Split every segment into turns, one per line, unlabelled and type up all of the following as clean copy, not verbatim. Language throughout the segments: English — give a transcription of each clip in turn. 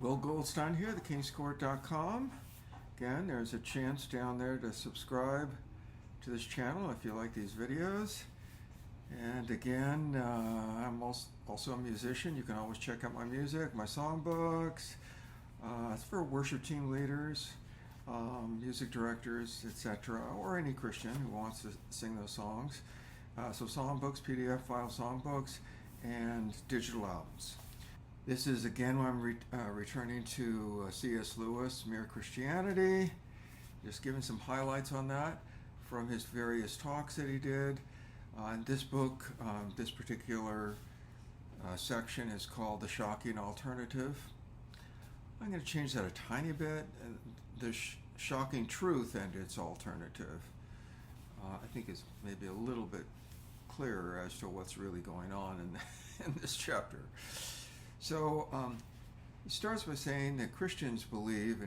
Will Goldstein here, thekingscourt.com. Again, there's a chance down there to subscribe to this channel if you like these videos. And again, I'm also a musician. You can always check out my music, my songbooks. It's for worship team leaders, music directors, etc., or any Christian who wants to sing those songs. So songbooks, PDF file songbooks, and digital albums. This is again when I'm returning to C.S. Lewis, Mere Christianity. Just giving some highlights on that from his various talks that he did. In this book, this particular section is called The Shocking Alternative. I'm going to change that a tiny bit. The shocking truth and its alternative. I think is maybe a little bit clearer as to what's really going on in this chapter. So he starts by saying that Christians believe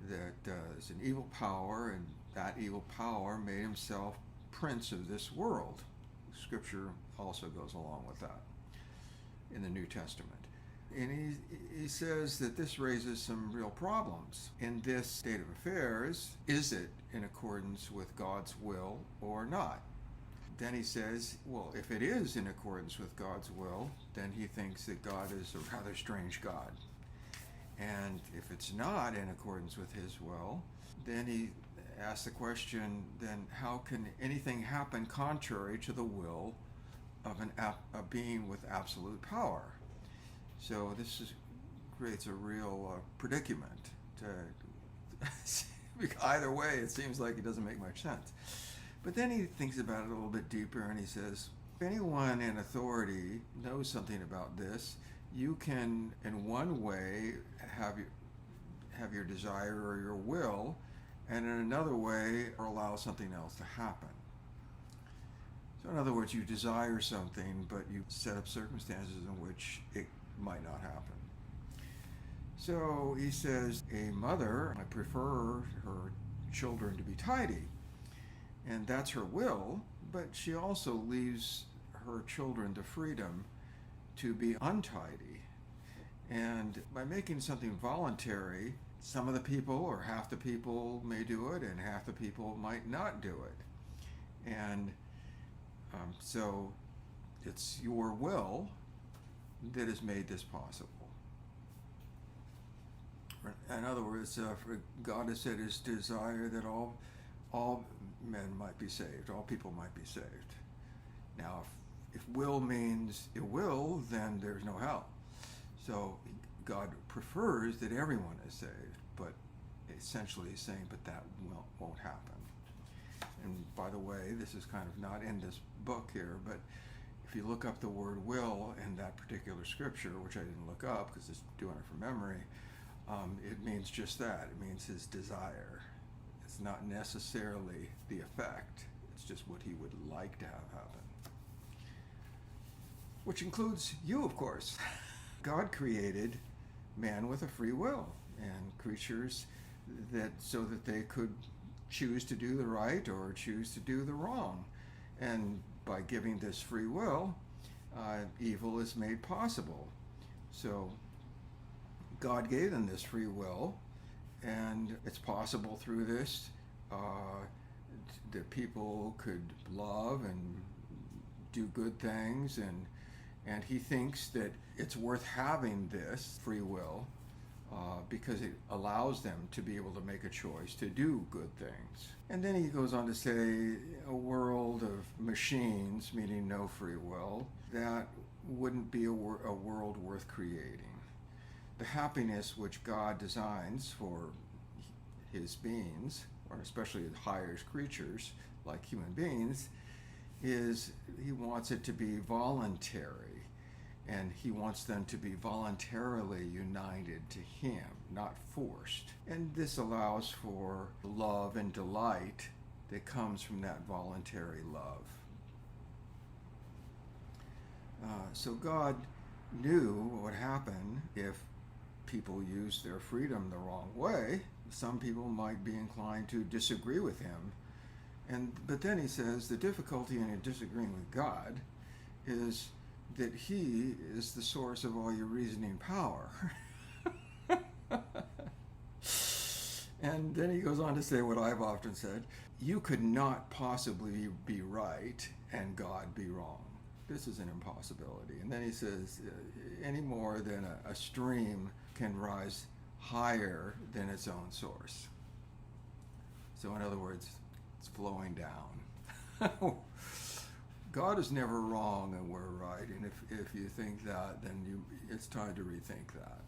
that there's an evil power, and that evil power made himself prince of this world. Scripture also goes along with that in the New Testament. And he says that this raises some real problems. In this state of affairs, is it in accordance with God's will or not? Then he says, well, if it is in accordance with God's will, then he thinks that God is a rather strange God. And if it's not in accordance with his will, then he asks the question, then how can anything happen contrary to the will of a being with absolute power? So this creates a real predicament. Either way, it seems like it doesn't make much sense. But then he thinks about it a little bit deeper, and he says, if anyone in authority knows something about this, you can, in one way, have your desire or your will, and in another way, allow something else to happen. So in other words, you desire something, but you set up circumstances in which it might not happen. So he says, a mother might prefer her children to be tidy, and that's her will, but she also leaves her children the freedom to be untidy. And by making something voluntary, some of the people or half the people may do it, and half the people might not do it. And so it's your will that has made this possible. In other words, God has said his desire that all men might be saved, all people might be saved. Now, if will means it will, then there's no hell. So God prefers that everyone is saved, but essentially he's saying, but that won't happen. And by the way, this is kind of not in this book here, but if you look up the word will in that particular scripture, which I didn't look up because it's doing it from memory, it means just that. It means his desire. It's not necessarily the effect. It's just what he would like to have happen. Which includes you, of course. God created man with a free will and creatures so that they could choose to do the right or choose to do the wrong. And by giving this free will, evil is made possible. So God gave them this free will, and it's possible through this that people could love and do good things, and he thinks that it's worth having this free will because it allows them to be able to make a choice to do good things. And then he goes on to say a world of machines, meaning no free will, that wouldn't be a world worth creating. The happiness which God designs for his beings, or especially the highest creatures like human beings, is he wants it to be voluntary, and he wants them to be voluntarily united to him, not forced. And this allows for love and delight that comes from that voluntary love. So God knew what would happen if people used their freedom the wrong way. Some people might be inclined to disagree with him. But then he says the difficulty in disagreeing with God is that he is the source of all your reasoning power. And then he goes on to say what I've often said: you could not possibly be right and God be wrong. This is an impossibility. And then he says, any more than a stream can rise higher than its own source. So in other words, it's flowing down. God is never wrong and we're right. And if you think that, then it's time to rethink that.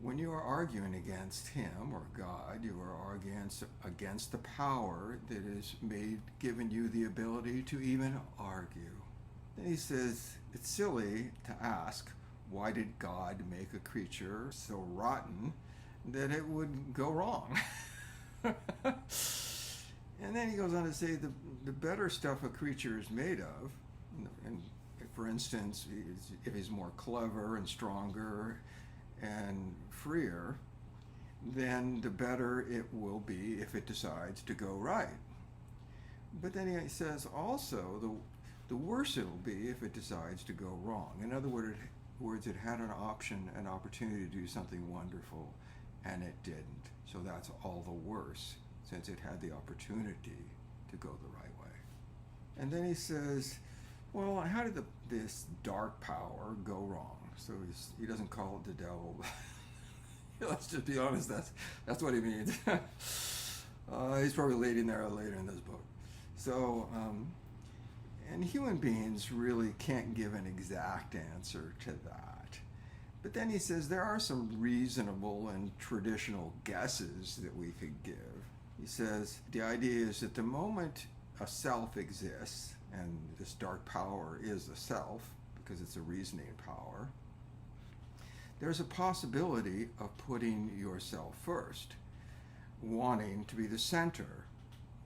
When you are arguing against him or God, you are arguing against the power that is given you the ability to even argue. Then he says, it's silly to ask, why did God make a creature so rotten that it would go wrong? And then he goes on to say the better stuff a creature is made of, and for instance, if he's more clever and stronger and freer, then the better it will be if it decides to go right. But then he says also the worse it will be if it decides to go wrong. In other words, it had an opportunity to do something wonderful, and it didn't. So that's all the worse, since it had the opportunity to go the right way. And then he says, well, how did this dark power go wrong? So he doesn't call it the devil. Let's just be honest, that's what he means. He's probably leading there later in this book. So, and human beings really can't give an exact answer to that. But then he says there are some reasonable and traditional guesses that we could give. He says the idea is that the moment a self exists, and this dark power is the self, because it's a reasoning power, there's a possibility of putting yourself first, wanting to be the center,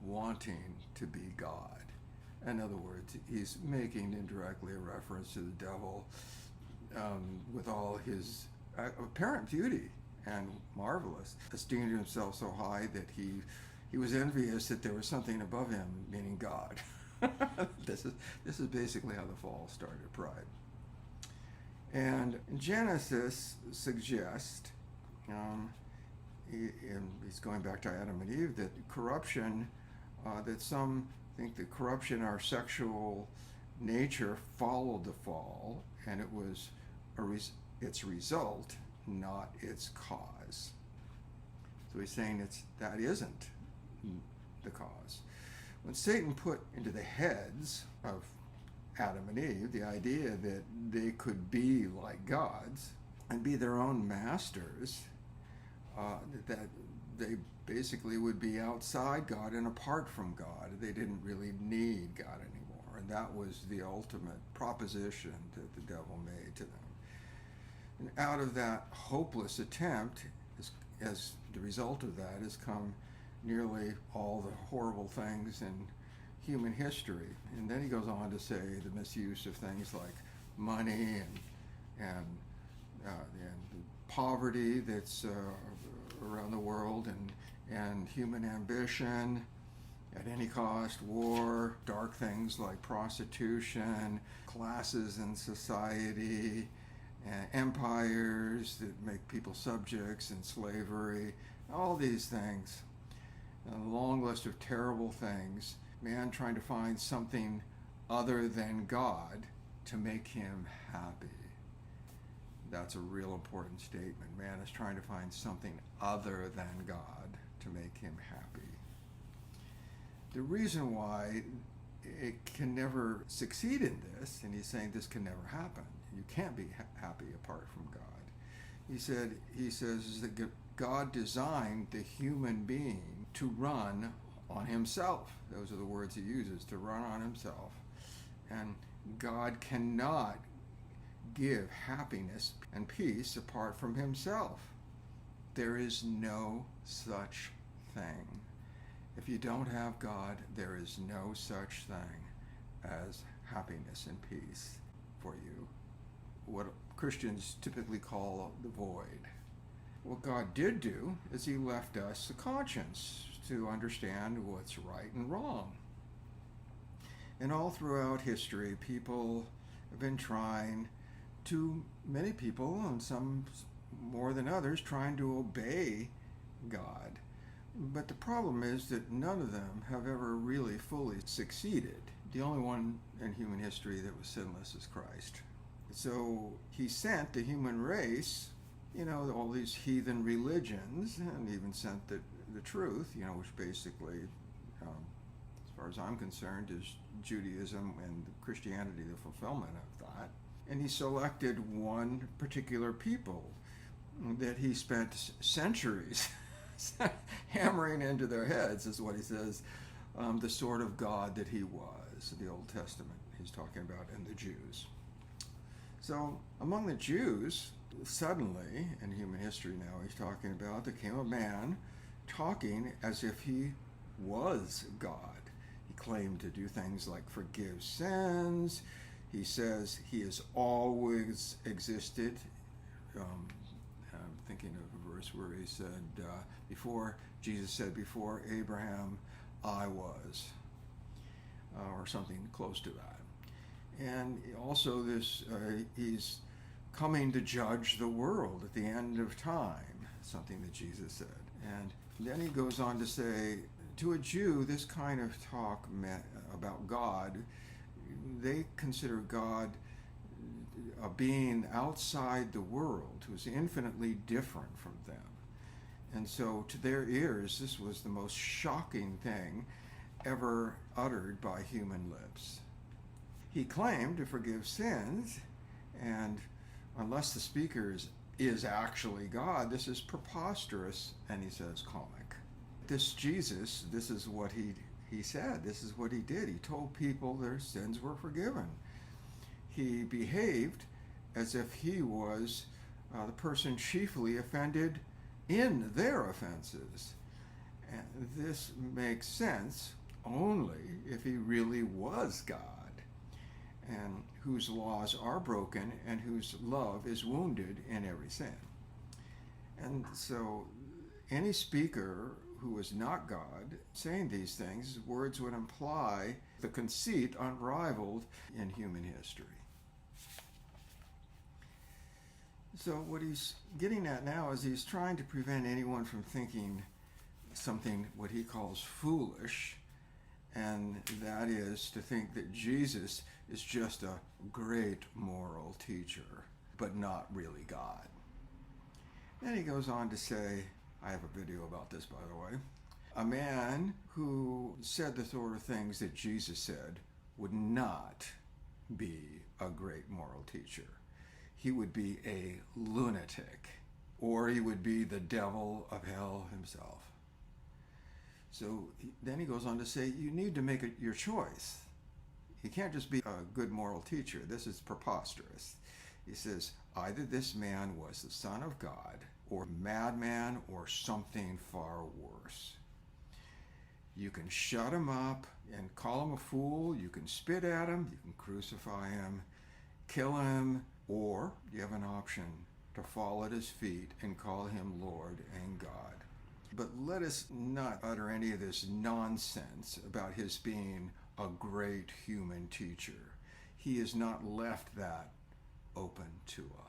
wanting to be God. In other words, he's making indirectly a reference to the devil with all his apparent beauty and marvelous, esteemed himself so high that he was envious that there was something above him, meaning God. This is basically how the fall started, pride. And Genesis suggests, he's going back to Adam and Eve, that corruption, that some think that corruption, our sexual nature, followed the fall, and it was its result, not its cause. So he's saying that isn't the cause. When Satan put into the heads of Adam and Eve the idea that they could be like gods and be their own masters, that they basically would be outside God and apart from God. They didn't really need God anymore. And that was the ultimate proposition that the devil made to them. And out of that hopeless attempt, as the result of that, has come nearly all the horrible things in human history. And then he goes on to say the misuse of things like money and poverty that's around the world, and human ambition at any cost, war, dark things like prostitution, classes in society, empires that make people subjects, and slavery, all these things. A long list of terrible things. Man trying to find something other than God to make him happy. That's a real important statement. Man is trying to find something other than God to make him happy. The reason why it can never succeed in this, and he's saying this can never happen. You can't be happy apart from God. He says that God designed the human being to run on himself. Those are the words he uses, to run on himself. And God cannot give happiness and peace apart from himself. There is no such thing. If you don't have God, there is no such thing as happiness and peace for you. What Christians typically call the void. What God did do is he left us a conscience to understand what's right and wrong. And all throughout history, people have been many people, and some more than others, trying to obey God. But the problem is that none of them have ever really fully succeeded. The only one in human history that was sinless is Christ. So he sent the human race, all these heathen religions, and even sent the truth, which basically, as far as I'm concerned, is Judaism and Christianity, the fulfillment of that. And he selected one particular people that he spent centuries hammering into their heads, is what he says, the sort of God that he was. The Old Testament he's talking about, and the Jews. So among the Jews, suddenly, in human history now he's talking about, there came a man talking as if he was God. He claimed to do things like forgive sins. He says he has always existed. I'm thinking of a verse where he said, Jesus said, before Abraham, I was, or something close to that. And also he's coming to judge the world at the end of time, something that Jesus said. And then he goes on to say, to a Jew, this kind of talk about God, they consider God a being outside the world, who's infinitely different from them. And so to their ears, this was the most shocking thing ever uttered by human lips. He claimed to forgive sins, and unless the speaker is actually God, this is preposterous, and he says comic. This Jesus, this is what he said, this is what he did. He told people their sins were forgiven. He behaved as if he was the person chiefly offended in their offenses. And this makes sense only if he really was God, and whose laws are broken and whose love is wounded in every sin. And so any speaker who is not God saying these things, his words would imply the conceit unrivaled in human history. So what he's getting at now is he's trying to prevent anyone from thinking something what he calls foolish, and that is to think that Jesus is just a great moral teacher, but not really God. Then he goes on to say, I have a video about this, by the way, a man who said the sort of things that Jesus said would not be a great moral teacher. He would be a lunatic, or he would be the devil of hell himself. So then he goes on to say, you need to make your choice. He can't just be a good moral teacher. This is preposterous. He says, either this man was the Son of God, or a madman, or something far worse. You can shut him up and call him a fool. You can spit at him. You can crucify him, kill him, or you have an option to fall at his feet and call him Lord and God. But let us not utter any of this nonsense about his being a great human teacher. He has not left that open to us.